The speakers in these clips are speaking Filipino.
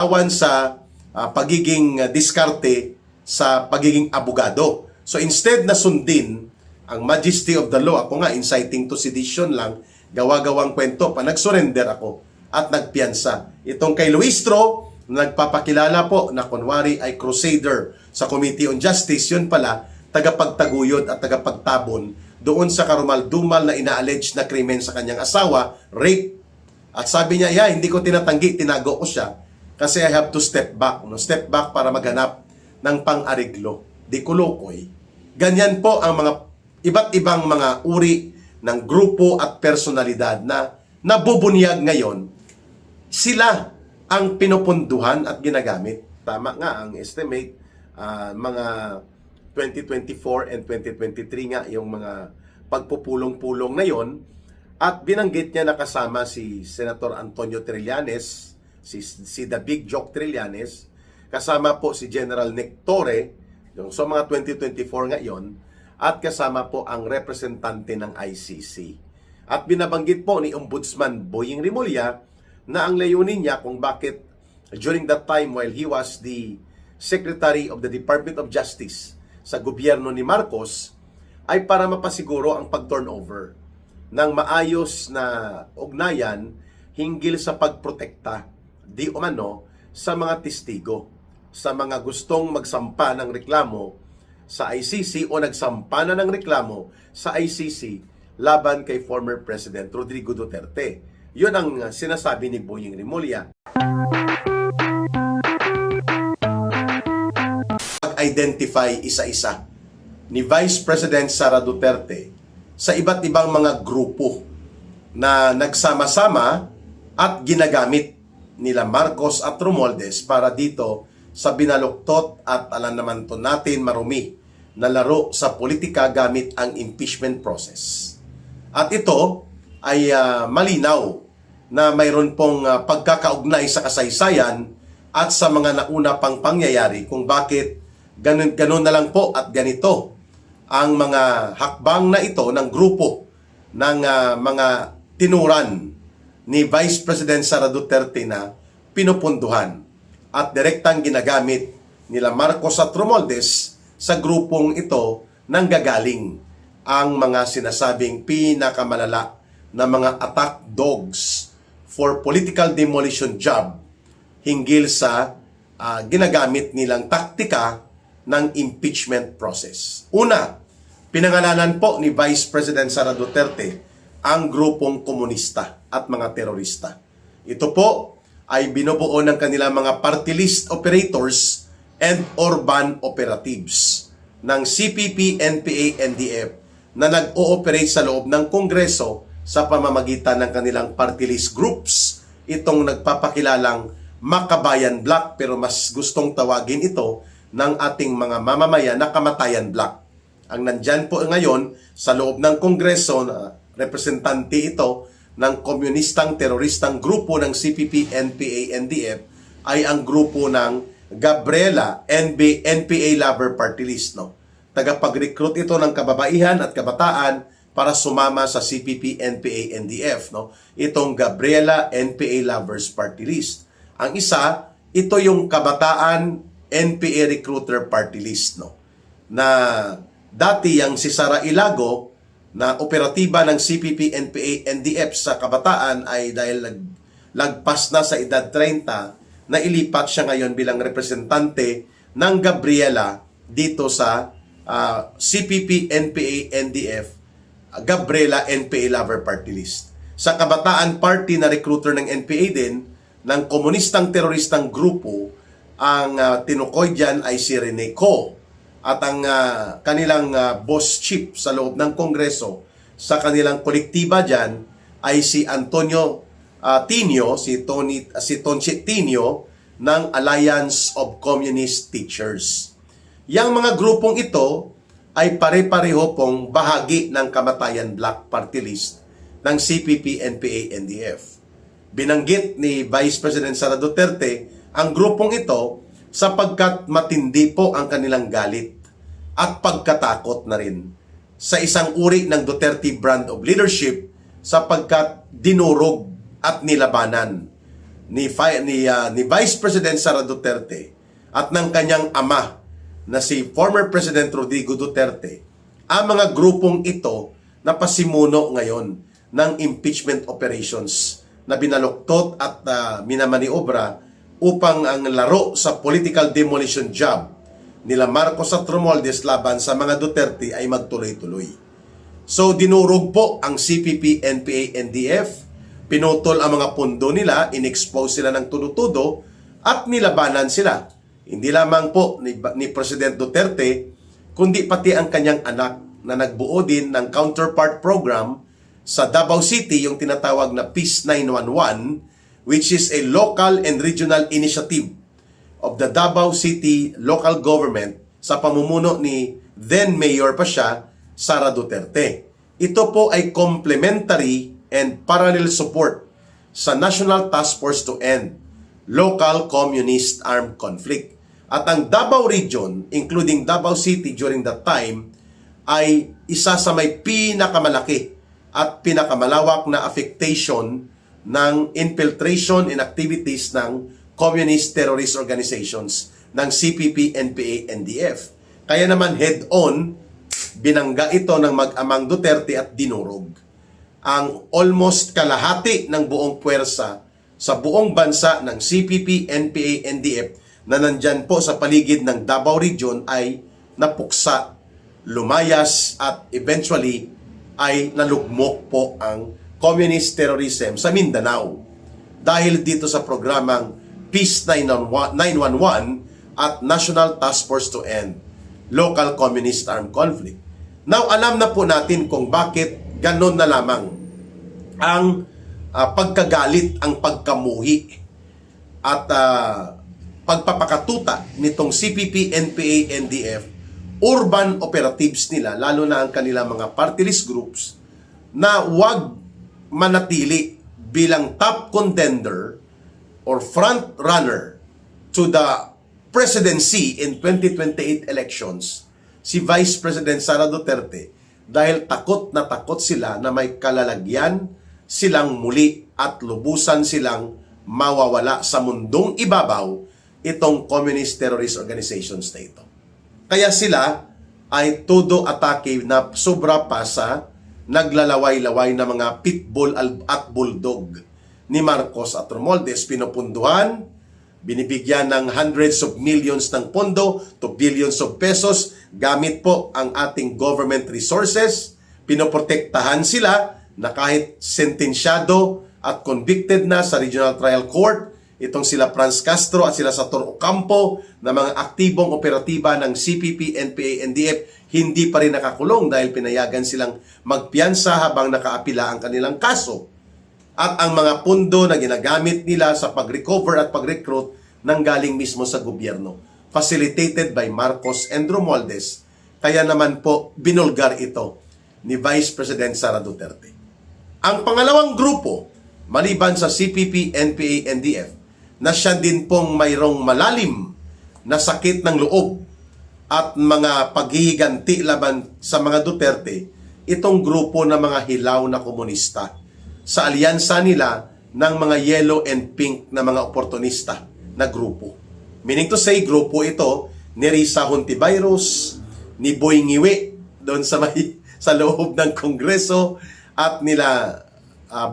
awan sa pagiging diskarte sa pagiging abogado. So instead na sundin ang majesty of the law, ako nga inciting to sedition lang, gawa-gawang kwento pa, nag-surrender ako at nagpiyansa. Itong kay Luistro, nagpapakilala po na kunwari ay crusader sa Committee on Justice, yun pala, tagapagtaguyod at tagapagtabon doon sa karumal-dumal na ina-allege na krimen sa kanyang asawa, rape. At sabi niya, hindi ko tinatanggi, tinago ko siya kasi I have to step back. No? Step back para maghanap ng pang-ariglo. Di kulukoy. Ganyan po ang mga iba't ibang mga uri ng grupo at personalidad na nabubunyag ngayon. Sila ang pinupunduhan at ginagamit. Tama nga ang estimate, mga 2024 and 2023 nga yung mga pagpupulong-pulong na yon. At binanggit niya na kasama si Senator Antonio Trillanes, si The Big Joke Trillanes, kasama po si General Nick Torre, so mga 2024 nga yon, at kasama po ang representante ng ICC. At binabanggit po ni Ombudsman Boying Rimulya na ang layunin niya kung bakit during that time while he was the Secretary of the Department of Justice sa gobyerno ni Marcos ay para mapasiguro ang pag-turnover ng maayos na ugnayan hinggil sa pagprotekta di umano sa mga testigo, sa mga gustong magsampa ng reklamo sa ICC o nagsampa na ng reklamo sa ICC laban kay former President Rodrigo Duterte. Yun ang sinasabi ni Boying Rimulya. Pag-identify isa-isa ni Vice President Sara Duterte sa iba't ibang mga grupo na nagsama-sama at ginagamit nila Marcos at Romualdez para dito sa binaluktot at alam naman to natin marumi na laro sa politika gamit ang impeachment process. At ito ay malinaw na mayroon pong pagkakaugnay sa kasaysayan at sa mga nauna pang pangyayari kung bakit ganun na lang po at ganito ang mga hakbang na ito ng grupo ng mga tinuran ni Vice President Sara Duterte na pinupunduhan at direktang ginagamit nila Marcos at Romualdez sa grupong ito nang gagaling ang mga sinasabing pinakamalala na mga attack dogs for political demolition job hinggil sa ginagamit nilang taktika ng impeachment process. Una, pinangalanan po ni Vice President Sara Duterte ang grupong komunista at mga terorista. Ito po ay binubuo ng kanilang mga party list operators and urban operatives ng CPP, NPA, NDF na nag-ooperate sa loob ng Kongreso sa pamamagitan ng kanilang party list groups. Itong nagpapakilalang Makabayan Bloc, pero mas gustong tawagin ito ng ating mga mamamayan na Kamatayan Bloc. Ang nandyan po ngayon sa loob ng Kongreso, na representante ito ng komunistang teroristang grupo ng CPP, NPA, NDF ay ang grupo ng Gabriela NPA Lover Party List. No? Tagapag-recruit ito ng kababaihan at kabataan para sumama sa CPP, NPA, NDF. No? Itong Gabriela NPA Lovers Party List. Ang isa, ito yung kabataan NPA Recruiter Party List. No? Na dati yang si Sara Ilago na operatiba ng CPP, NPA, NDF sa kabataan ay dahil lagpas na sa edad 30 na ilipat siya ngayon bilang representante ng Gabriela dito sa CPP, NPA, NDF, Gabriela NPA Lover Party List. Sa kabataan party na recruiter ng NPA din, ng komunistang teroristang grupo, ang tinukoy dyan ay si Rene Co. At ang kanilang boss chief sa loob ng Kongreso sa kanilang kolektiba dyan ay si Antonio Tinio, si Tonchit Tinio ng Alliance of Communist Teachers. Yang mga grupong ito ay pare-pareho pong bahagi ng Kamatayan Bloc Party List ng CPP, NPA, NDF. Binanggit ni Vice President Sara Duterte ang grupong ito sapagkat matindi po ang kanilang galit at pagkatakot na rin sa isang uri ng Duterte brand of leadership sapagkat dinurog at nilabanan ni Vice President Sara Duterte at ng kanyang ama na si former President Rodrigo Duterte, ang mga grupong ito na pasimuno ngayon ng impeachment operations na binaluktot at minamaniobra upang ang laro sa political demolition job nila Marcos at Romualdez laban sa mga Duterte ay magtuloy-tuloy. So dinurog po ang CPP, NPA, NDF, pinutol ang mga pundo nila, in-expose sila ng tudo-tudo at nilabanan sila. Hindi lamang po ni President Duterte, kundi pati ang kanyang anak na nagbuo din ng counterpart program sa Davao City, yung tinatawag na Peace 911, which is a local and regional initiative of the Davao City local government sa pamumuno ni then Mayor pa siya, Sara Duterte. Ito po ay complementary and parallel support sa National Task Force to End Local Communist Armed Conflict. At ang Davao Region, including Davao City during that time, ay isa sa may pinakamalaki at pinakamalawak na affectation ng infiltration and activities ng communist terrorist organizations ng CPP, NPA, NDF. Kaya naman head-on, binangga ito ng mag-amang Duterte at dinurog ang almost kalahati ng buong puwersa sa buong bansa ng CPP, NPA, NDF na nandyan po sa paligid ng Davao Region ay napuksa, lumayas at eventually ay nalugmok po ang communist terrorism sa Mindanao dahil dito sa programang Peace 911 at National Task Force to End Local Communist Armed Conflict. Now, alam na po natin kung bakit ganon na lamang ang pagkagalit, ang pagkamuhi at pagpapakatuta nitong CPP, NPA, NDF, urban operatives nila, lalo na ang kanilang mga party list groups, na wag manatili bilang top contender or front runner to the presidency in 2028 elections, si Vice President Sara Duterte, dahil takot na takot sila na may kalalagyan silang muli at lubusan silang mawawala sa mundong ibabaw itong communist terrorist organizations na ito. Kaya sila ay todo atake na sobra pa sa naglalaway-laway na mga pitbull at bulldog ni Marcos at Romualdez. Pinupunduhan, binibigyan ng hundreds of millions ng pondo to billions of pesos gamit po ang ating government resources. Pinoprotektahan sila na kahit sentensyado at convicted na sa Regional Trial Court, itong sila Franz Castro at sila Sator Ocampo na mga aktibong operatiba ng CPP, NPA, NDF, hindi pa rin nakakulong dahil pinayagan silang magpiyansa habang nakaapila ang kanilang kaso. At ang mga pundo na ginagamit nila sa pag-recover at pag-recruit nanggaling mismo sa gobyerno, facilitated by Marcos and Romualdez. Kaya naman po, binulgar ito ni Vice President Sara Duterte. Ang pangalawang grupo, maliban sa CPP, NPA, NDF, na siya din pong mayroong malalim na sakit ng loob at mga paghihiganti laban sa mga Duterte, itong grupo ng mga hilaw na komunista sa alyansa nila ng mga yellow and pink na mga oportunista na grupo. Meaning to say, grupo ito ni Risa Hontiveros, ni Boy Ngiwe doon sa loob ng Kongreso at nila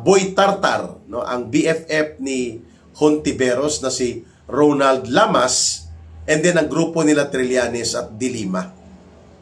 Boy Tartar, no, ang BFF ni Hontiveros na si Ronald Lamas, and then ang grupo nila Trillanes at Dilima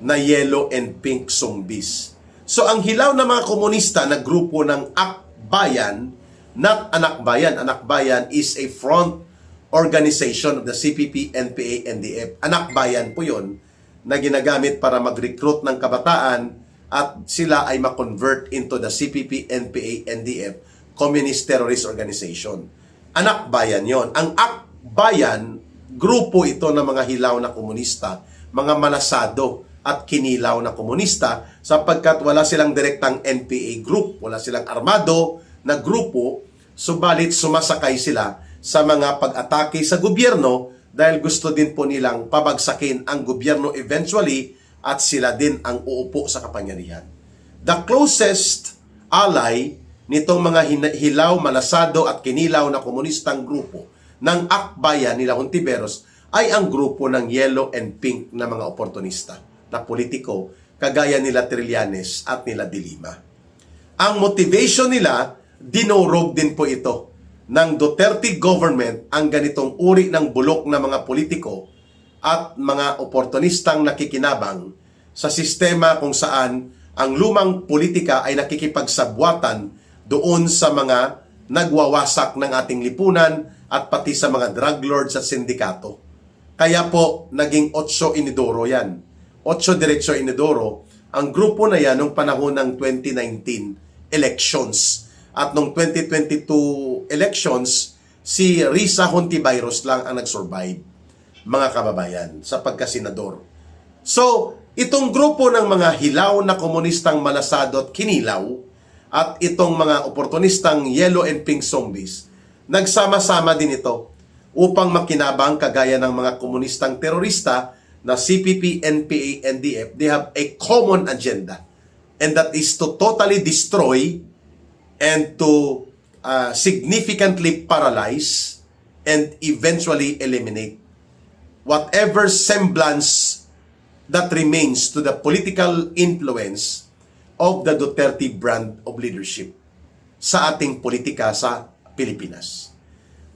na yellow and pink zombies. So ang hilaw na mga komunista na grupo ng Akbayan, not Anakbayan. Anakbayan is a front organization of the CPP, NPA, NDF. Anakbayan po yun na ginagamit para mag-recruit ng kabataan at sila ay ma-convert into the CPP, NPA, NDF, Communist Terrorist Organization. Anakbayan yon. Ang Akbayan, grupo ito ng mga hilaw na komunista, mga malasado at kinilaw na komunista sapagkat wala silang direktang NPA group, wala silang armado na grupo, subalit sumasakay sila sa mga pag-atake sa gobyerno dahil gusto din po nilang pabagsakin ang gobyerno eventually at sila din ang uupo sa kapangyarihan. The closest ally nitong mga hilaw, malasado at kinilaw na komunistang grupo ng akbayan nila Hontiveros ay ang grupo ng yellow and pink na mga oportunista na politiko kagaya nila Trillanes at nila De Lima. Ang motivation nila, dinurog din po ito ng Duterte government ang ganitong uri ng bulok na mga politiko at mga oportunistang nakikinabang sa sistema kung saan ang lumang politika ay nakikipagsabwatan doon sa mga nagwawasak ng ating lipunan at pati sa mga drug lords at sindikato. Kaya po, naging 8 inidoro yan. 8 Diretso Inidoro, ang grupo na yan noong panahon ng 2019 elections. At noong 2022 elections, si Risa Hontiveros lang ang nag-survive, mga kababayan, sa pagkasenador. So, itong grupo ng mga hilaw na komunistang malasado at kinilaw at itong mga oportunistang yellow and pink zombies, nagsama-sama din ito upang makinabang kagaya ng mga komunistang terorista na CPP, NPA, NDF. They have a common agenda, and that is to totally destroy and to significantly paralyze and eventually eliminate whatever semblance that remains to the political influence of the Duterte brand of leadership sa ating politika sa Pilipinas.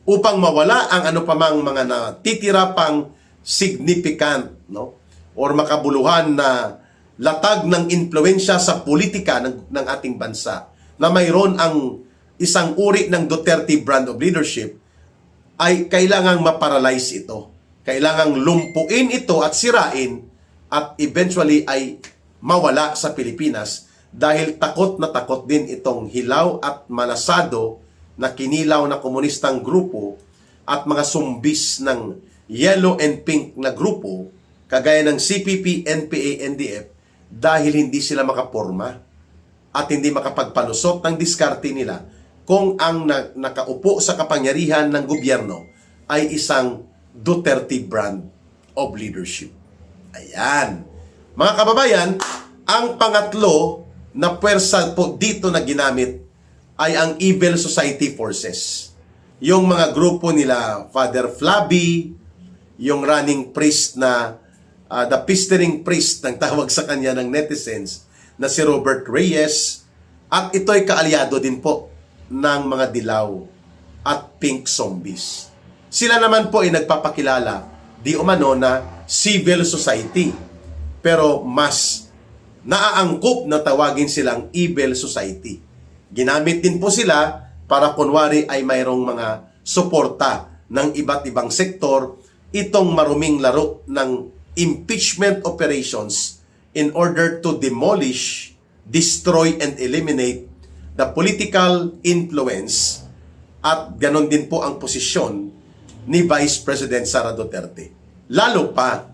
Upang mawala ang ano pa mang mga natitira pang significant, no, or makabuluhan na latag ng impluensya sa politika ng ating bansa, na mayroon ang isang uri ng Duterte brand of leadership, ay kailangang maparalyze ito. Kailangang lumpuin ito at sirain at eventually ay mawala sa Pilipinas dahil takot na takot din itong hilaw at malasado na kinilaw na komunistang grupo at mga zumbis ng yellow and pink na grupo kagaya ng CPP, NPA, NDF dahil hindi sila makaporma at hindi makapagpalusot ng diskarte nila kung ang nakaupo sa kapangyarihan ng gobyerno ay isang Duterte brand of leadership. Ayan. Mga kababayan, ang pangatlo na pwersa po dito na ginamit ay ang Evil Society Forces. Yung mga grupo nila, Father Flaby, yung running priest na, the pestering priest, ng tawag sa kanya ng netizens, na si Robert Reyes, at ito'y kaalyado din po ng mga dilaw at pink zombies. Sila naman po ay nagpapakilala, di umano na civil society, pero mas naaangkop na tawagin silang Evil Society. Ginamit din po sila para kunwari ay mayroong mga suporta ng iba't ibang sektor itong maruming laro ng impeachment operations in order to demolish, destroy, and eliminate the political influence at ganon din po ang posisyon ni Vice President Sara Duterte. Lalo pa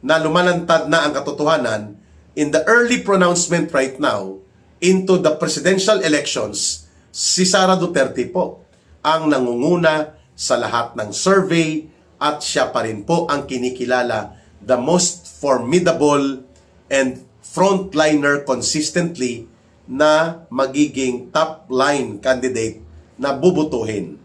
na lumalantad na ang katotohanan in the early pronouncement right now into the presidential elections, si Sara Duterte po ang nangunguna sa lahat ng survey at siya pa rin po ang kinikilala the most formidable and frontliner consistently na magiging top line candidate na bubutuhin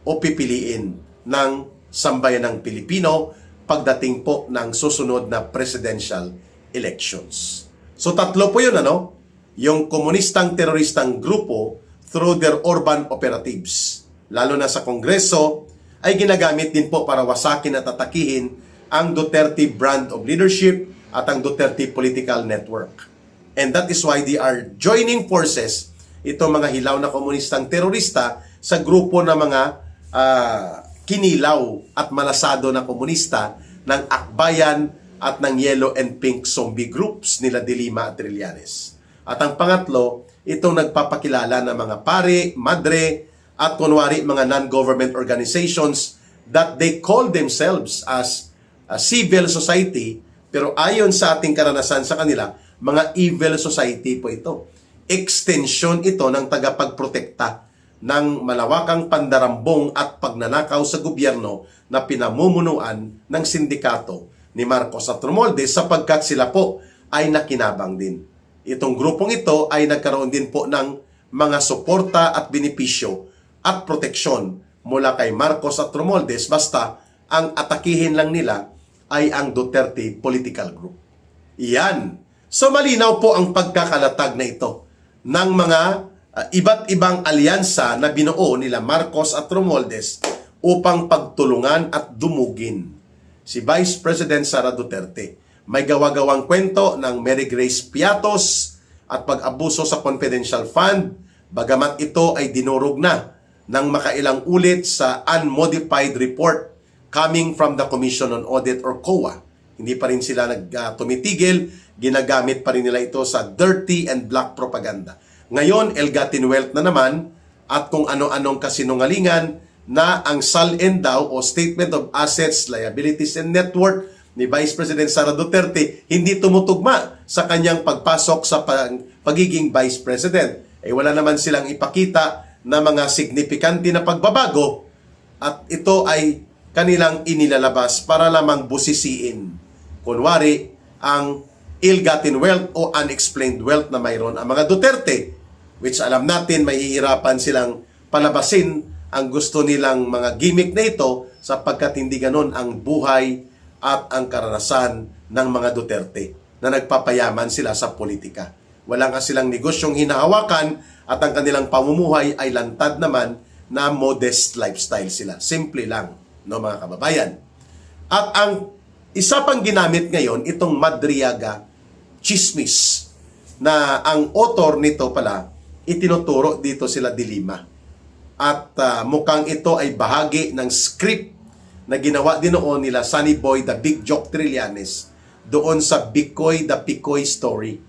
o pipiliin ng sambayan ng Pilipino pagdating po ng susunod na presidential elections. So tatlo po yun, ano? Yung komunistang teroristang grupo through their urban operatives, lalo na sa Kongreso, ay ginagamit din po para wasakin at atakihin ang Duterte brand of leadership at ang Duterte political network. And that is why they are joining forces, itong mga hilaw na komunistang terorista, sa grupo ng mga kinilaw at malasado na komunista ng Akbayan at ng Yellow and Pink zombie groups nila De Lima at Trillanes. At ang pangatlo, itong nagpapakilala ng mga pare, madre, at kunwari mga non-government organizations that they call themselves as a civil society, pero ayon sa ating karanasan sa kanila, mga evil society po ito. Extension ito ng tagapagprotekta ng malawakang pandarambong at pagnanakaw sa gobyerno na pinamumunuan ng sindikato ni Marcos at Romualdez sapagkat sila po ay nakinabang din. Itong grupong ito ay nagkaroon din po ng mga suporta at benepisyo at proteksyon mula kay Marcos at Romualdez basta ang atakihin lang nila ay ang Duterte political group. Iyan. So malinaw po ang pagkakalatag na ito ng mga iba't ibang alyansa na binuo nila Marcos at Romualdez upang pagtulungan at dumugin si Vice President Sara Duterte. May gawa-gawang kwento ng Mary Grace Piatos at pag-abuso sa confidential fund, bagamat ito ay dinurog na ng makailang ulit sa unmodified report coming from the Commission on Audit or COA. Hindi pa rin sila tumitigil, ginagamit pa rin nila ito sa dirty and black propaganda. Ngayon, ill-gotten wealth na naman at kung ano-anong kasinungalingan na ang SALN daw o Statement of Assets, Liabilities and Net Worth ni Vice President Sara Duterte hindi tumutugma sa kanyang pagpasok sa pagiging Vice President. Wala naman silang ipakita na mga signifikante na pagbabago at ito ay kanilang inilalabas para lamang busisiin. Kunwari, ang ill-gotten wealth o unexplained wealth na mayroon ang mga Duterte, which alam natin mahihirapan silang palabasin ang gusto nilang mga gimmick na ito sapagkat hindi ganon ang buhay at ang karanasan ng mga Duterte na nagpapayaman sila sa politika. Wala nga silang negosyong hinahawakan at ang kanilang pamumuhay ay lantad naman na modest lifestyle sila. Simple lang, no mga kababayan. At ang isa pang ginamit ngayon, itong Madriaga Chismis, na ang author nito pala, itinuturo dito sila Dilima. At mukhang ito ay bahagi ng script na ginawa din noon nila Sunny Boy the Big Joke Trillanes doon sa Bicoy the Picoy story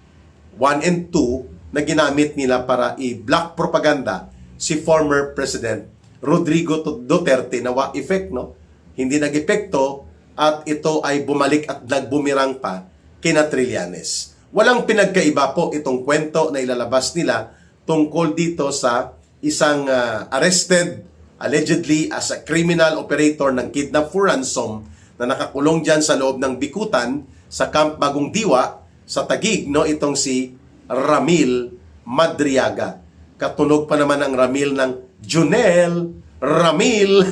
1 and 2 na ginamit nila para i-black propaganda si former President Rodrigo Duterte na effect, no? Hindi nag-epekto at ito ay bumalik at nagbumirang pa kina Trillanes. Walang pinagkaiba po itong kwento na ilalabas nila tungkol dito sa isang arrested allegedly as a criminal operator ng kidnap for ransom na nakakulong dyan sa loob ng bikutan sa Camp Bagong Diwa sa Taguig, no? Itong si Ramil Madriaga. Katunog pa naman ang Ramil ng Junel Ramil.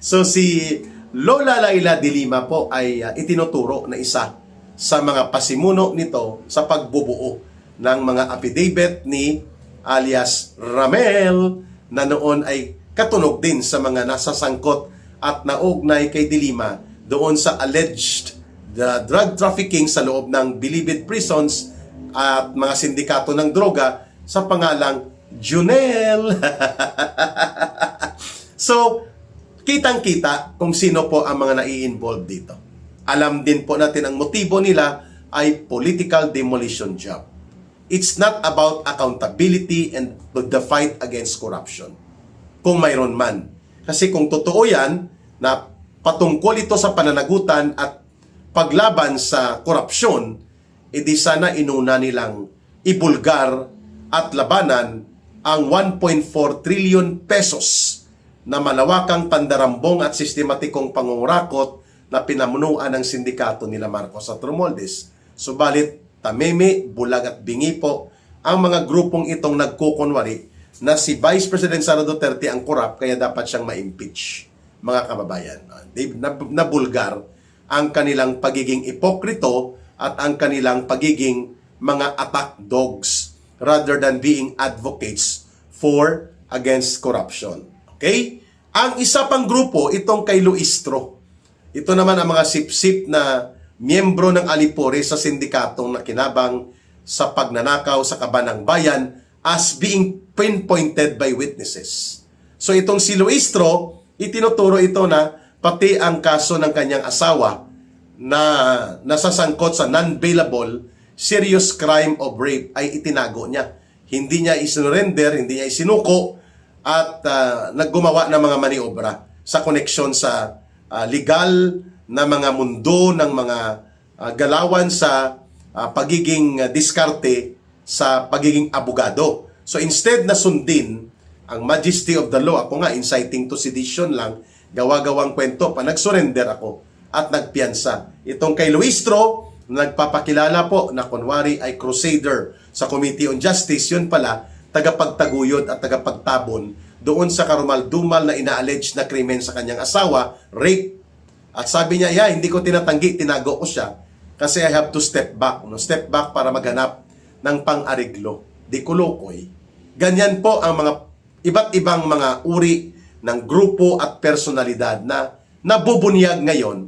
So si Lola Laila Dilima po ay itinuturo na isa sa mga pasimuno nito sa pagbubuo ng mga affidavit ni alias Ramel na noon ay katunog din sa mga nasasangkot at naugnay kay Dilima doon sa alleged drug trafficking sa loob ng bilibid prisons at mga sindikato ng droga sa pangalang Junel. So, kitang-kita kung sino po ang mga nai-involve dito. Alam din po natin ang motibo nila ay political demolition job. It's not about accountability and the fight against corruption. Kung mayroon man. Kasi kung totoo yan, na patungkol ito sa pananagutan at paglaban sa korupsyon, edi sana inuna nilang ibulgar at labanan ang 1.4 trillion pesos na malawakang pandarambong at sistematikong pangungurakot na pinamunuan ng sindikato nila Marcos at Romualdez. Subalit, tameme, bulag at bingi po ang mga grupong itong nagkukunwari na si Vice President Sara Duterte ang korap kaya dapat siyang ma-impeach, mga kababayan. Nabulgar ang kanilang pagiging ipokrito at ang kanilang pagiging mga attack dogs rather than being advocates for against corruption. Okay? Ang isa pang grupo, itong kay Luistro. Ito naman ang mga sip-sip na miyembro ng Alipore sa sindikatong nakinabang sa pagnanakaw sa kabanang bayan as being pinpointed by witnesses. So itong si Luistro, itinuturo ito na pati ang kaso ng kanyang asawa na nasasangkot sa non-bailable serious crime of rape ay itinago niya. Hindi niya isinurrender, hindi niya isinuko at naggumawa ng mga maniobra sa koneksyon sa legal na mga mundo ng mga galawan sa pagiging diskarte sa pagiging abogado. So instead na sundin ang majesty of the law, ako nga inciting to sedition lang, gawa-gawang kwento pa, nagsurrender ako at nagpiyansa. Itong kay Luistro, nagpapakilala po na kunwari ay crusader sa Committee on Justice, yun pala tagapagtaguyod at tagapagtabon doon sa karumal-dumal na ina-allege na krimen sa kanyang asawa, rape. At sabi niya, hindi ko tinatanggi, tinago ko siya kasi I have to step back. No? Step back para maghanap ng pang-ariglo. Di kulukoy. Ganyan po ang mga iba't ibang mga uri ng grupo at personalidad na nabubunyag ngayon.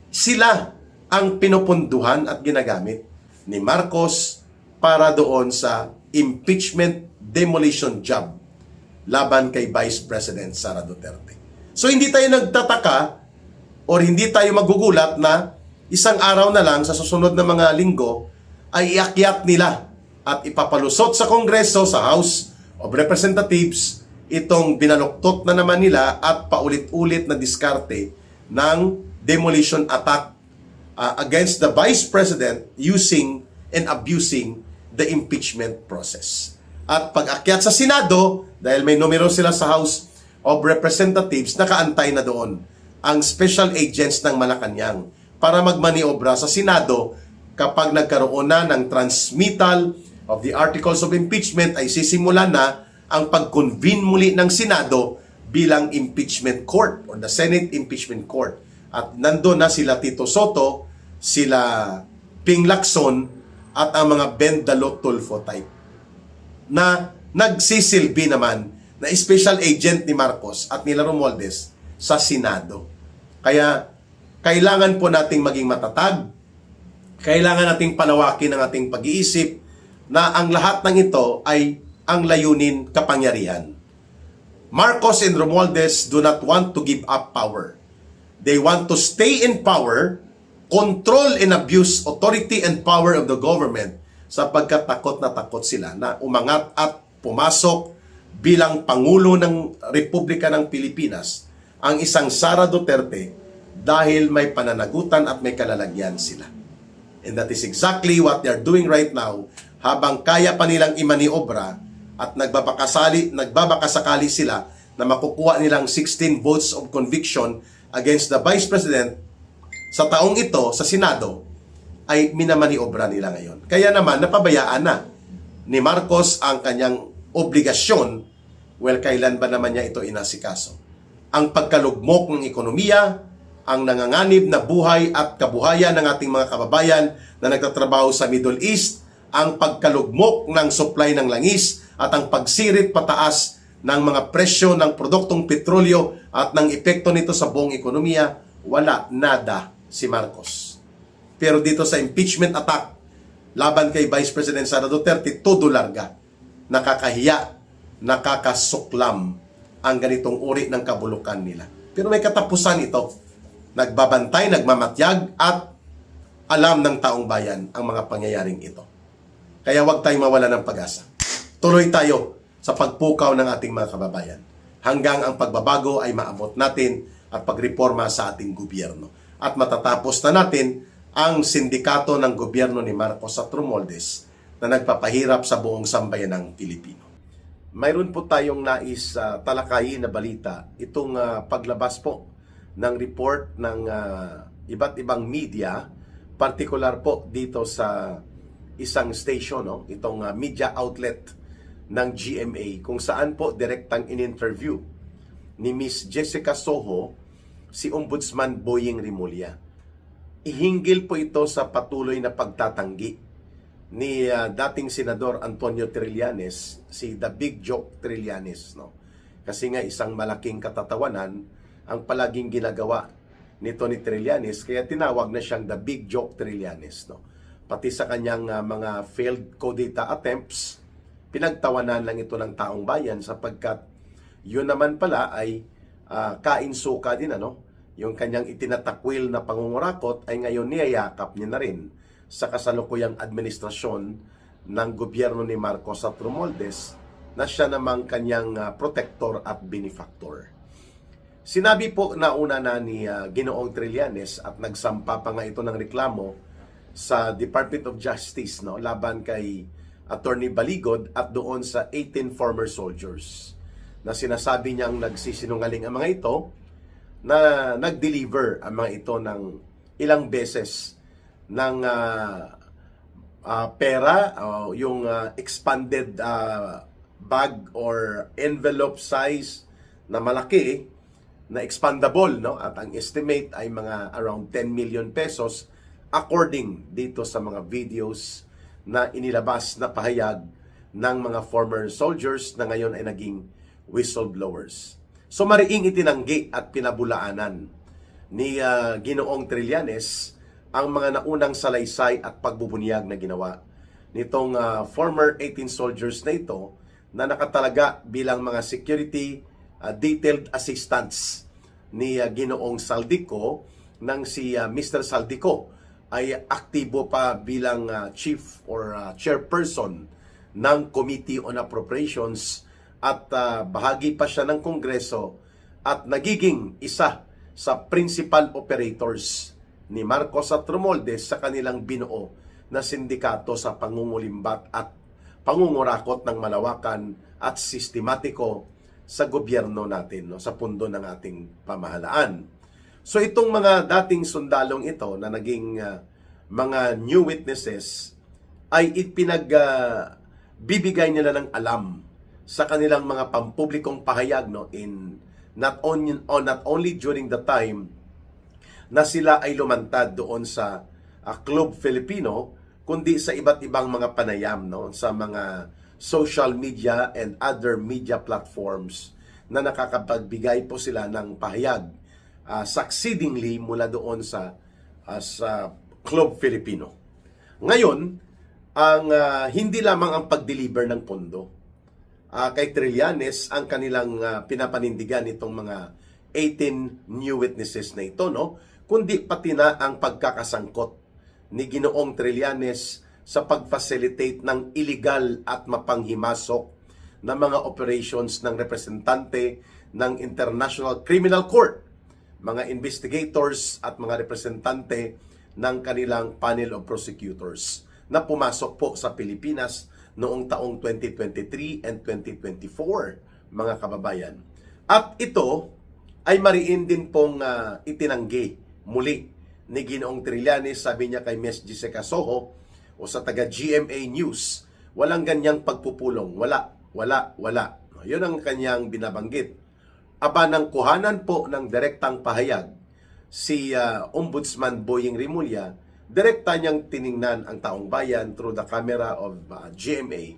Sila ang pinupunduhan at ginagamit ni Marcos para doon sa impeachment demolition job laban kay Vice President Sara Duterte. So hindi tayo nagtataka or hindi tayo magugulat na isang araw na lang sa susunod na mga linggo ay iakyat nila at ipapalusot sa Kongreso, sa House of Representatives, itong binaluktot na naman nila at paulit-ulit na diskarte ng demolition attack against the Vice President using and abusing the impeachment process. At pag-akyat sa Senado, dahil may numero sila sa House of Representatives, nakaantay na doon ang special agents ng Malacanang para magmaniobra sa Senado kapag nagkaroon na ng transmittal of the articles of impeachment ay sisimulan na ang pag-convene muli ng Senado bilang impeachment court or the Senate Impeachment Court. At nandun na sila Tito Soto, sila Ping Lacson at ang mga Ben Dalot Tulfo type na nagsisilbi naman na special agent ni Marcos at nila Romualdez sa Senado. Kaya kailangan po nating maging matatag, kailangan nating palawakin ang ating pag-iisip na ang lahat ng ito ay ang layunin kapangyarihan. Marcos and Romualdez do not want to give up power. They want to stay in power, control and abuse authority and power of the government sapagkat takot na takot sila na umangat at pumasok bilang Pangulo ng Republika ng Pilipinas ang isang Sara Duterte dahil may pananagutan at may kalalagyan sila. And that is exactly what they are doing right now habang kaya pa nilang imaniobra at nagbabakasakali sila na makukuha nilang 16 votes of conviction against the Vice President sa taong ito sa Senado ay minamaniobra nila ngayon. Kaya naman napabayaan na ni Marcos ang kanyang obligasyon. Well, kailan ba naman niya ito inasikaso? Ang pagkalugmok ng ekonomiya, ang nanganganib na buhay at kabuhayan ng ating mga kababayan na nagtatrabaho sa Middle East, ang pagkalugmok ng supply ng langis at ang pagsirit pataas ng mga presyo ng produktong petrolyo at ng epekto nito sa buong ekonomiya, wala nada si Marcos. Pero dito sa impeachment attack laban kay Vice President Sara Duterte, todo larga. Nakakahiya, nakakasuklam ang ganitong uri ng kabulukan nila. Pero may katapusan ito. Nagbabantay, nagmamatyag at alam ng taong bayan ang mga pangyayaring ito. Kaya huwag tayong mawala ng pag-asa. Tuloy tayo sa pagpukaw ng ating mga kababayan hanggang ang pagbabago ay maabot natin at pagreforma sa ating gobyerno. At matatapos na natin ang sindikato ng gobyerno ni Marcos at Romualdez na nagpapahirap sa buong sambayanang Pilipino. Mayroon po tayong nais talakayin na balita, itong paglabas po ng report ng iba't ibang media, partikular po dito sa isang station, itong media outlet ng GMA, kung saan po direktang in-interview ni Miss Jessica Soho si Ombudsman Boying Rimulya. Ihinggil po ito sa patuloy na pagtatanggi ni dating Senador Antonio Trillanes, si The Big Joke Trillanes. Kasi nga isang malaking katatawanan ang palaging ginagawa nito ni Trillanes, kaya tinawag na siyang The Big Joke Trillanes. Pati sa kanyang mga failed co-data attempts, pinagtawanan lang ito ng taong bayan sapagkat yun naman pala ay kainsuka din, yung kanyang itinatakwil na pangungurakot ay ngayon niyayakap niya na rin sa kasalukuyang administrasyon ng gobyerno ni Marcos at Romualdez na siya namang kanyang protector at benefactor. Sinabi po na una na ni Ginoong Trillanes at nagsampa pa nga ito ng reklamo sa Department of Justice laban kay Attorney Baligod at doon sa 18 former soldiers na sinasabi niyang nagsisinungaling ang mga ito na nag-deliver ang mga ito ng ilang beses ng pera, yung expanded bag or envelope size na malaki, na expandable, no? At ang estimate ay mga around 10 million pesos according dito sa mga videos na inilabas na pahayag ng mga former soldiers na ngayon ay naging whistleblowers. So mariing itinanggi at pinabulaanan ni Ginoong Trillanes ang mga naunang salaysay at pagbubunyag na ginawa nitong former 18 soldiers na ito na nakatalaga bilang mga security detailed assistants ni Ginoong Saldico, nang si Mr. Saldico ay aktibo pa bilang chief or chairperson ng Committee on Appropriations at bahagi pa siya ng Kongreso at nagiging isa sa principal operators ni Marcos at Romualdez sa kanilang binuo na sindikato sa pangungulimbat at pangungurakot ng malawakan at sistematiko sa gobyerno natin, no, sa pundo ng ating pamahalaan. So itong mga dating sundalong ito na naging mga new witnesses ay bibigay nila ng alam sa kanilang mga pampublikong pahayag, no, in not only during the time na sila ay lumantad doon sa Club Filipino, kundi sa iba't ibang mga panayam, no, sa mga social media and other media platforms na nakakapagbigay po sila ng pahayag succeedingly mula doon sa Club Filipino. Ngayon, ang hindi lamang ang pag-deliver ng pondo kay Trillanes ang kanilang pinapanindigan itong mga 18 new witnesses na ito, no, kundi pati na ang pagkakasangkot ni Ginoong Trillanes sa pag-facilitate ng illegal at mapanghimasok na mga operations ng representante ng International Criminal Court, mga investigators at mga representante ng kanilang panel of prosecutors na pumasok po sa Pilipinas noong taong 2023 and 2024, mga kababayan. At ito ay mariin din pong itinanggi muli ni Ginoong Trillanes. Sabi niya kay Ms. Jessica Soho o sa taga GMA News, walang ganyang pagpupulong. Wala. Yun ang kanyang binabanggit. Aba, ng kuhanan po ng direktang pahayag si Ombudsman Boying Rimulya, direkta niyang tiningnan ang taong bayan through the camera of GMA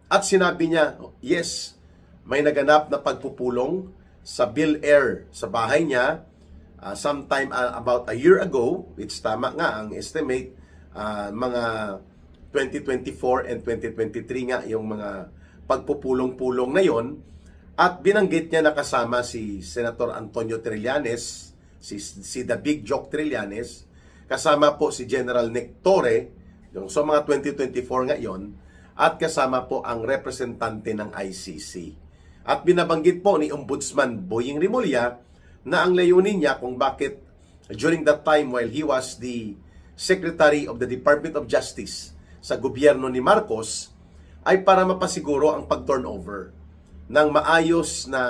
at sinabi niya, yes, may naganap na pagpupulong sa Bill Air sa bahay niya sometime about a year ago, which tama nga ang estimate, mga 2024 and 2023 nga yung mga pagpupulong-pulong na yon. At binanggit niya na kasama si Senator Antonio Trillanes, si The Big Joke Trillanes, kasama po si General Nick Torre, yung sa mga 2024 nga yon, at kasama po ang representante ng ICC. At binabanggit po ni Ombudsman Boying Rimulya na ang layunin niya kung bakit during that time while he was the Secretary of the Department of Justice sa gobyerno ni Marcos ay para mapasiguro ang pag-turnover ng maayos na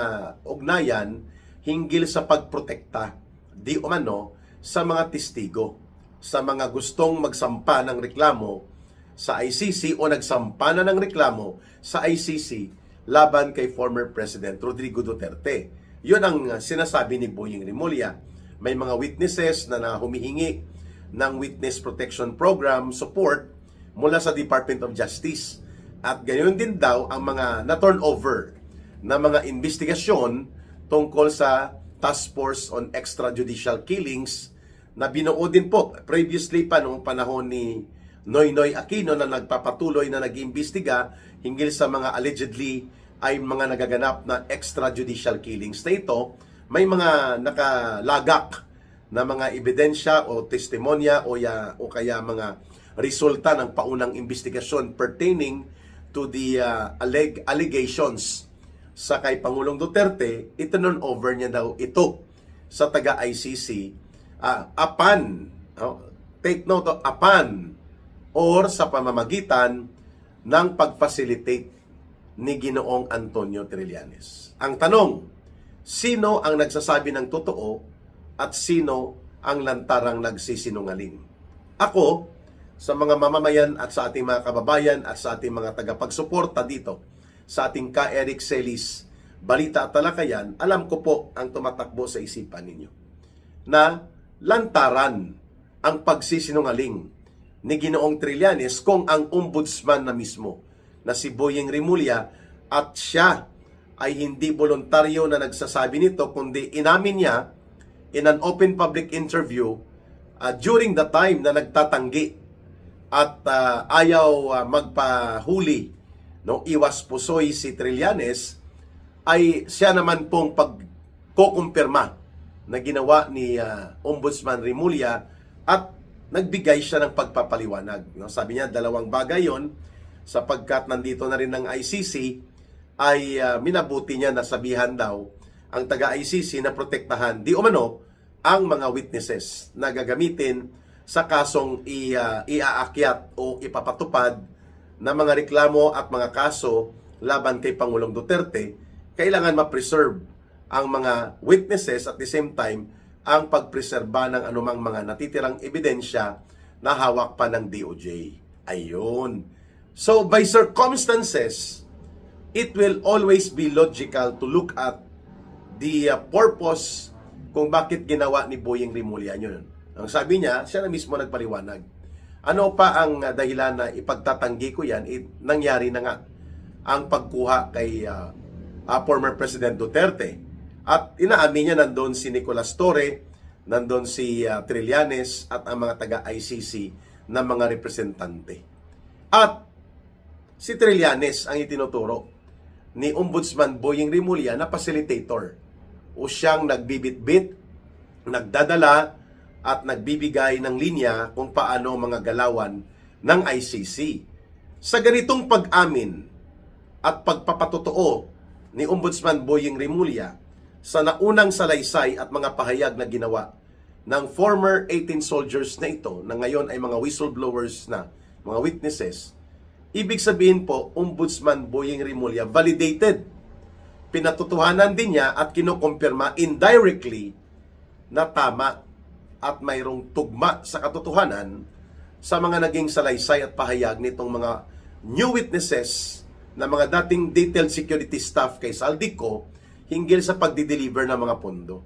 ugnayan hinggil sa pagprotekta di umano sa mga testigo, sa mga gustong magsampa ng reklamo sa ICC o nagsampa na ng reklamo sa ICC laban kay former President Rodrigo Duterte. Yun ang sinasabi ni Boying Rimulya. May mga witnesses na humihingi ng Witness Protection Program support mula sa Department of Justice. At gayon din daw ang mga na-turnover na mga investigasyon tungkol sa Task Force on Extrajudicial Killings na binuo din po previously pa noong panahon ni Noynoy Aquino na nagpapatuloy na nag-iimbestiga hinggil sa mga allegedly ay mga nagaganap na extrajudicial killings na ito. May mga nakalagak na mga ebidensya o testimonya o kaya mga resulta ng paunang investigasyon pertaining to the allegations sa kay Pangulong Duterte. Iturn over niya daw ito sa taga-ICC take note of apan or sa pamamagitan ng pag-facilitate ni Ginoong Antonio Trillanes. Ang tanong, sino ang nagsasabi ng totoo at sino ang lantarang nagsisinungaling? Ako, sa mga mamamayan at sa ating mga kababayan at sa ating mga tagapagsuporta dito, sa ating ka Eric Celis, Balita at Talakayan, alam ko po ang tumatakbo sa isipan ninyo na lantaran ang pagsisinungaling ni Ginoong Trillanes kung ang ombudsman na mismo na si Boyeng Rimulya at siya ay hindi voluntaryo na nagsasabi nito, kundi inamin niya in an open public interview during the time na nagtatanggi at ayaw magpahuli, no, iwas pusoy si Trillanes, ay siya naman pong pagkukumpirma na ginawa ni Ombudsman Rimulya at nagbigay siya ng pagpapaliwanag. No? Sabi niya, dalawang bagay yon, sapagkat nandito na rin ng ICC, ay minabuti niya na sabihan daw ang taga-ICC na protektahan di umano ang mga witnesses na gagamitin sa kasong iaakyat o ipapatupad na mga reklamo at mga kaso laban kay Pangulong Duterte. Kailangan ma-preserve ang mga witnesses at the same time ang pagpreserba ng anumang mga natitirang ebidensya na hawak pa ng DOJ. Ayun. So by circumstances, it will always be logical to look at the purpose kung bakit ginawa ni Boyeng Rimulya yun. Ang sabi niya, siya na mismo nagpaliwanag. Ano pa ang dahilan na ipagtatanggi ko yan? Nangyari na nga ang pagkuha kay former President Duterte. At inaamin niya nandun si Nicolas Torre, nandun si Trillanes at ang mga taga-ICC na mga representante. At si Trillanes ang itinuturo ni Ombudsman Boyeng Rimulya na facilitator o siyang nagbibitbit, nagdadala at nagbibigay ng linya kung paano mga galawan ng ICC. Sa ganitong pag-amin at pagpapatotoo ni Ombudsman Boyeng Rimulya sa naunang salaysay at mga pahayag na ginawa ng former 18 soldiers na ito, na ngayon ay mga whistleblowers na, mga witnesses, ibig sabihin po, Ombudsman Boyeng Rimulya validated. Pinatutuhanan din niya at kinukumpirma indirectly na tama at mayroong tugma sa katotohanan sa mga naging salaysay at pahayag nitong mga new witnesses na mga dating detailed security staff kay Saldico hinggil sa pagdi-deliver ng mga pondo.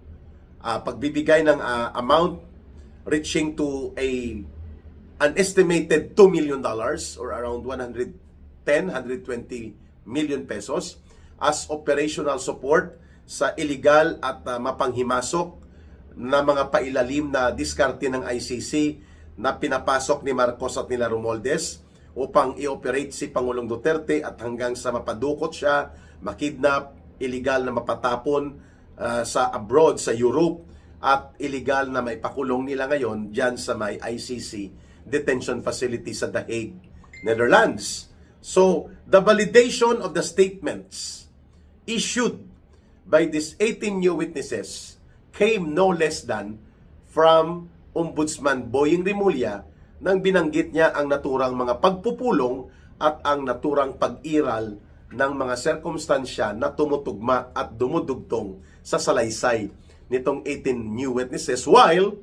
Pagbibigay ng amount reaching to an estimated $2 million or around 120 million pesos as operational support sa illegal at mapanghimasok na mga pailalim na diskarte ng ICC na pinapasok ni Marcos at nila Romualdez upang i-operate si Pangulong Duterte at hanggang sa mapadukot siya, makidnap, illegal na mapatapon sa abroad, sa Europe, at illegal na maipakulong nila ngayon dyan sa may ICC detention facility sa The Hague, Netherlands. So, the validation of the statements issued by these 18 new witnesses came no less than from Ombudsman Boyeng Rimulya nang binanggit niya ang naturang mga pagpupulong at ang naturang pag-iral ng mga sirkumstansya na tumutugma at dumudugtong sa salaysay nitong 18 new witnesses, while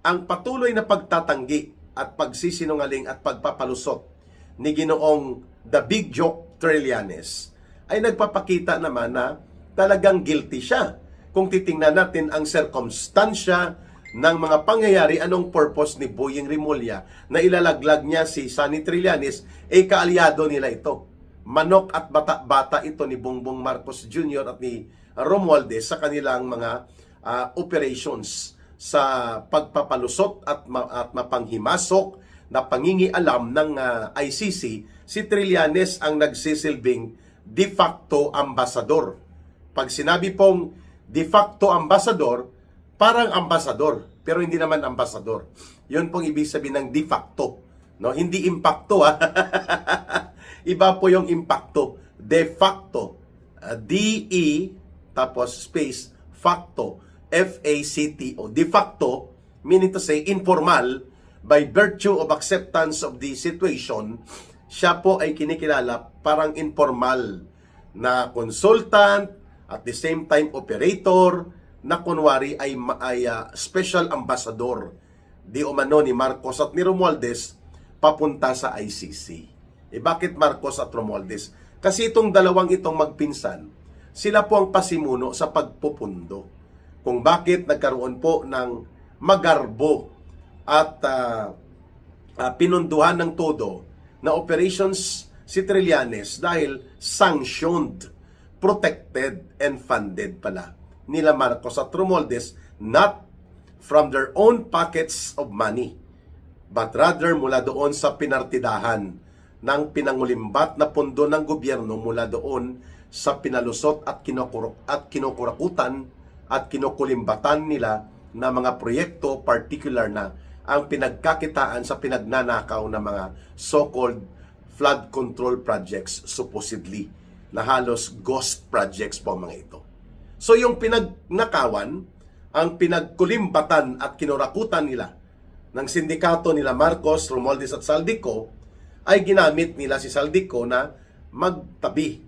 ang patuloy na pagtatanggi at pagsisinungaling at pagpapalusot ni Ginoong The Big Joke Trillanes ay nagpapakita naman na talagang guilty siya. Kung titingnan natin ang sirkumstansya ng mga pangyayari, anong purpose ni Boyeng Rimulya na ilalaglag niya si Sonny Trillanes, kaalyado nila ito. Manok at bata-bata ito ni Bongbong Marcos Jr. at ni Romualdez sa kanilang mga operations sa pagpapalusot at mapanghimasok na pangingialam ng ICC. Si Trillanes ang nagsisilbing de facto ambasador. Pag sinabi pong de facto ambasador, parang ambasador, pero hindi naman ambasador. Yun pong ibig sabihin ng de facto. No? Hindi impacto, ha? Iba po yung impacto. De facto. D-E, tapos space, facto. F-A-C-T-O. De facto, meaning to say, informal, by virtue of acceptance of the situation, siya po ay kinikilala parang informal na consultant, at the same time operator, na kunwari ay special ambassador di umano ni Marcos at ni Romualdez papunta sa ICC. Bakit Marcos at Romualdez? Kasi itong dalawang itong magpinsan, sila po ang pasimuno sa pagpupundo. Kung bakit nagkaroon po ng magarbo at pinunduhan ng todo na operations si Trillanes dahil sanctioned, protected, and funded pala nila Marcos at Romualdez, not from their own pockets of money, but rather mula doon sa pinartidahan ng pinangulimbat na pondo ng gobyerno, mula doon sa pinalusot at kinukurakutan at kinukulimbatan nila na mga proyekto, particular na ang pinagkakitaan sa pinagnanakaw ng mga so-called flood control projects, supposedly, na halos ghost projects po mga ito. So yung pinagnakawan, ang pinagkulimbatan at kinurakutan nila ng sindikato nila Marcos, Romualdez at Saldico, ay ginamit nila si Saldico na magtabi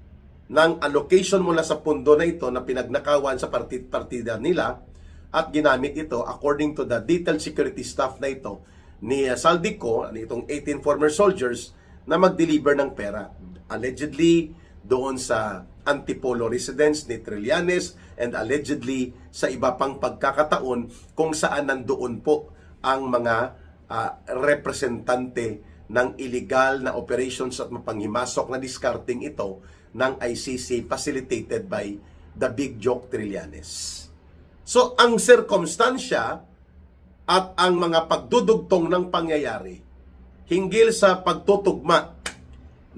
ng allocation mula sa pundo na ito na pinagnakawan sa partida nila, at ginamit ito according to the detailed security staff na ito ni Saldico, itong 18 former soldiers, na mag-deliver ng pera. Allegedly, doon sa Antipolo residence ni Trillanes, and allegedly sa iba pang pagkakataon kung saan nandoon po ang mga representante ng illegal na operations at mapanghimasok na discarding ito ng ICC, facilitated by the Big Joke Trillanes. So, ang sirkumstansya at ang mga pagdudugtong ng pangyayari hinggil sa pagtutugma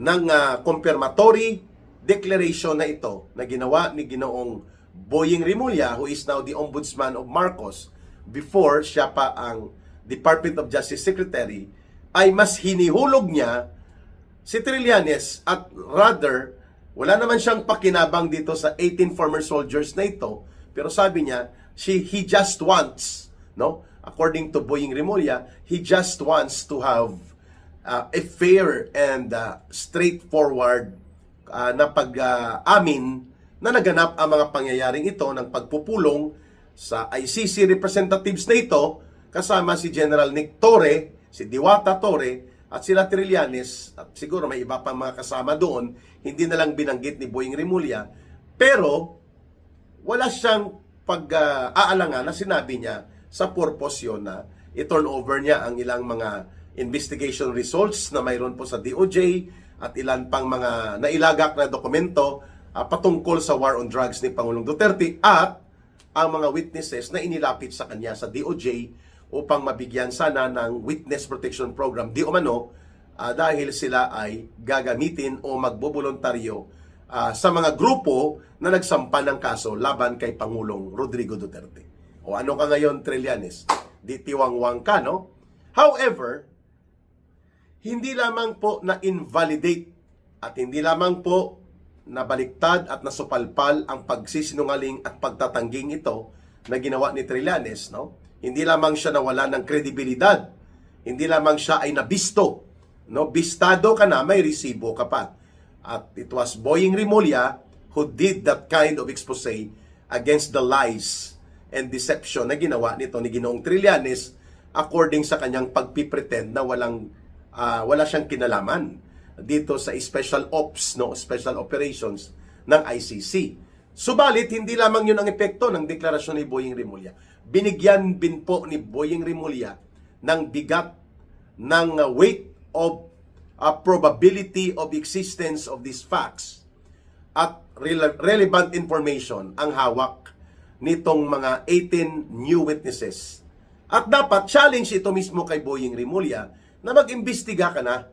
ng confirmatory declaration na ito na ginawa ni Ginoong Boying Rimulya, who is now the Ombudsman of Marcos, before siya pa ang Department of Justice Secretary, ay mas hinihulog niya si Trillanes, at rather, wala naman siyang pakinabang dito sa 18 former soldiers na ito, pero sabi niya, he just wants, no? According to Boying Rimulya, he just wants to have a fair and straightforward na pag-amin na naganap ang mga pangyayaring ito ng pagpupulong sa ICC representatives na ito, kasama si General Nick Torre, si Diwata Torre, at sila Trillanes, at siguro may iba pang mga kasama doon, hindi na lang binanggit ni Boying Rimulya, pero wala siyang pag-aalangan na sinabi niya sa purpose yun na i-turn over niya ang ilang mga investigation results na mayroon po sa DOJ at ilan pang mga nailagak na dokumento patungkol sa war on drugs ni Pangulong Duterte, at ang mga witnesses na inilapit sa kanya sa DOJ upang mabigyan sana ng witness protection program, di umano dahil sila ay gagamitin o magbobolontaryo sa mga grupo na nagsampa ng kaso laban kay Pangulong Rodrigo Duterte. O ano ka ngayon, Trillanes? Di tiwangwang ka, no? However, hindi lamang po na-invalidate at hindi lamang po nabaliktad at nasupalpal ang pagsisinungaling at pagtatangging ito na ginawa ni Trillanes, no? Hindi lamang siya nawala ng kredibilidad, hindi lamang siya ay nabisto, no? Bistado ka na, may resibo ka pa. At it was Boying Rimulya who did that kind of expose against the lies and deception na ginawa nito ni Ginoong Trillanes, according sa kanyang pagpipretend na wala siyang kinalaman dito sa special ops, no, special operations ng ICC. Subalit, hindi lamang yun ang epekto ng deklarasyon ni Boying Rimulya. Binigyan din po ni Boying Rimulya ng bigat ng weight of probability of existence of these facts at relevant information ang hawak nitong mga 18 new witnesses. At dapat challenge ito mismo kay Boying Rimulya na mag-imbestiga ka na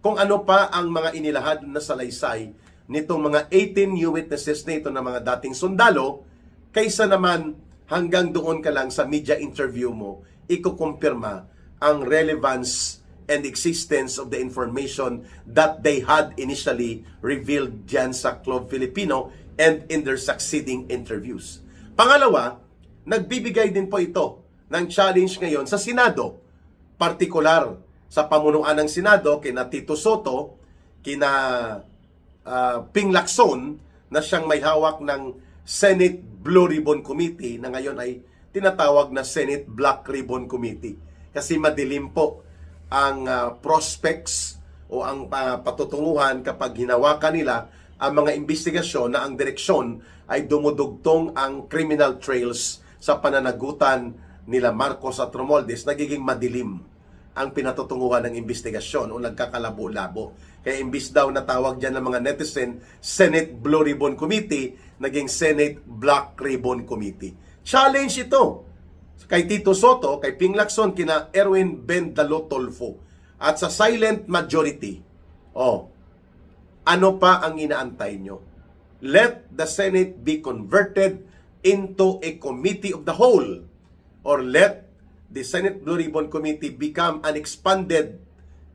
kung ano pa ang mga inilahad na salaysay nitong mga 18 new witnesses na ito na mga dating sundalo, kaysa naman hanggang doon ka lang sa media interview mo, ikukumpirma ang relevance and existence of the information that they had initially revealed dyan sa Club Filipino and in their succeeding interviews. Pangalawa, nagbibigay din po ito ng challenge ngayon sa Senado, partikular sa pamunuan ng Senado, kina Tito Soto, kina Ping Lacson, na siyang may hawak ng Senate Blue Ribbon Committee na ngayon ay tinatawag na Senate Black Ribbon Committee. Kasi madilim po ang prospects o ang patutunguhan kapag hinawakan nila ang mga investigasyon na ang direksyon ay dumudugtong ang criminal trails sa pananagutan nila Marcos at Romualdez, nagiging madilim ang pinatutunguhan ng investigasyon o nagkakalabo-labo. Kaya imbis daw na tawag dyan ng mga netizen, Senate Blue Ribbon Committee, naging Senate Black Ribbon Committee. Challenge ito kay Tito Soto, kay Ping Lacson, kina Erwin Bendalo Tolfo. At sa silent majority, ano pa ang inaantay nyo? Let the Senate be converted into a committee of the whole, or let the Senate Blue Ribbon Committee become an expanded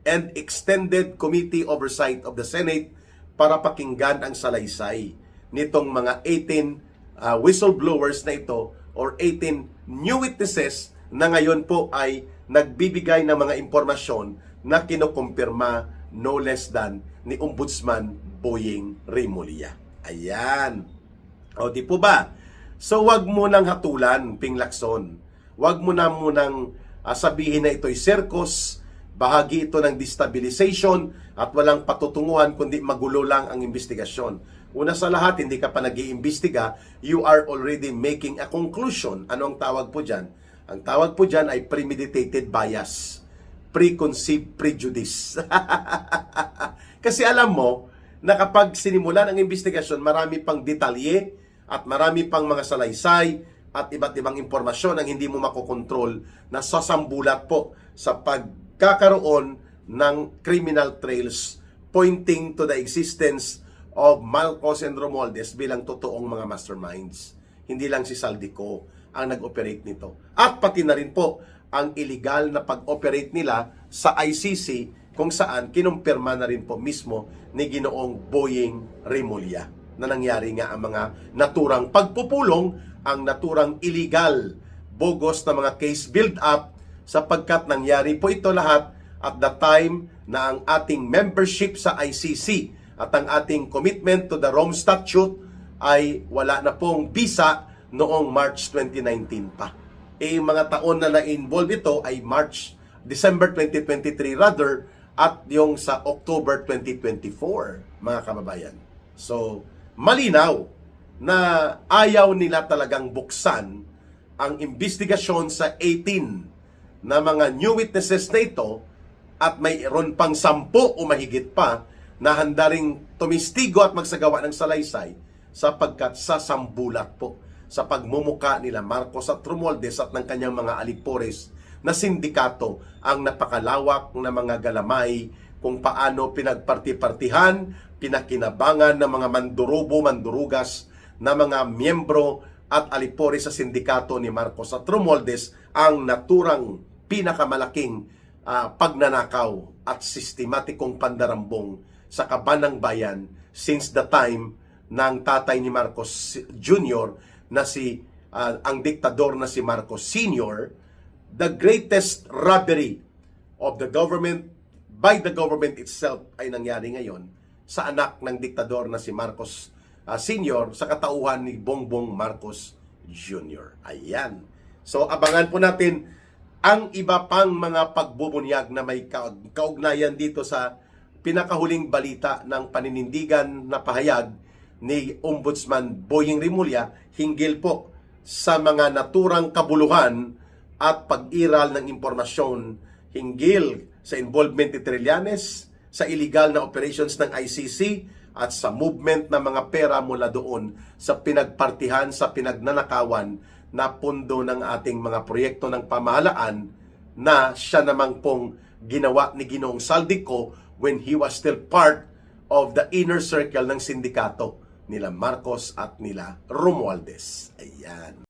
and extended committee oversight of the Senate para pakinggan ang salaysay nitong mga 18 whistleblowers na ito or 18 new witnesses na ngayon po ay nagbibigay ng mga impormasyon na kinukumpirma no less than ni Ombudsman Boying Remulla. Ayan. O di po ba? So wag mo nang hatulan, Ping Lacson. Wag mo na munang sabihin na ito'y circus, bahagi ito ng destabilization at walang patutunguhan kundi magulo lang ang investigasyon. Una sa lahat, hindi ka pa nag-iimbestiga, you are already making a conclusion. Ano ang tawag po dyan? Ang tawag po dyan ay premeditated bias, preconceived prejudice. Kasi alam mo na kapag sinimulan ang investigasyon, marami pang detalye at marami pang mga salaysay at iba't ibang impormasyon ang hindi mo makokontrol na sasambulat po sa pagkakaroon ng criminal trails pointing to the existence of Marcos and Romualdez bilang totoong mga masterminds. Hindi lang si Saldico ang nag-operate nito. At pati na rin po ang illegal na pag-operate nila sa ICC kung saan kinumpirma na rin po mismo ni Ginoong Boying Remulla na nangyari nga ang mga naturang pagpupulong, ang naturang illegal, bogus na mga case build-up sapagkat nangyari po ito lahat at the time na ang ating membership sa ICC at ang ating commitment to the Rome Statute ay wala na pong visa noong March 2019 pa. Mga taon na na-involve ito ay December 2023 rather, at yung sa October 2024, mga kababayan. So, malinaw na ayaw nila talagang buksan ang investigasyon sa 18 na mga new witnesses na ito at mayroon pang 10 o mahigit pa na handa ring tumistigo at magsagawa ng salaysay sapagkat sasambulat po sa pagmumuka nila Marcos at Romualdez at ng kanyang mga alipores na sindikato ang napakalawak na mga galamay kung paano pinagparti-partihan, pinakinabangan ng mga mandurugas na mga miyembro at alipore sa sindikato ni Marcos at Romualdez ang naturang pinakamalaking pagnanakaw at sistematikong pandarambong sa kabanang bayan since the time ng tatay ni Marcos Jr. na ang diktador na si Marcos Sr., the greatest robbery of the government by the government itself ay nangyari ngayon sa anak ng diktador na si Marcos Sr. sa katauhan ni Bongbong Marcos Jr. Ayan. So abangan po natin ang iba pang mga pagbubunyag na may kaugnayan dito sa pinakahuling balita ng paninindigan na pahayag ni Ombudsman Boying Remulla hinggil po sa mga naturang kabuluhan at pag-iral ng impormasyon hinggil sa involvement ni Trillanes sa illegal na operations ng ICC at sa movement ng mga pera mula doon sa pinagpartihan, sa pinagnanakawan na pundo ng ating mga proyekto ng pamahalaan na siya namang pong ginawa ni Ginoong Saldico when he was still part of the inner circle ng sindikato nila Marcos at nila Romualdez. Ayan.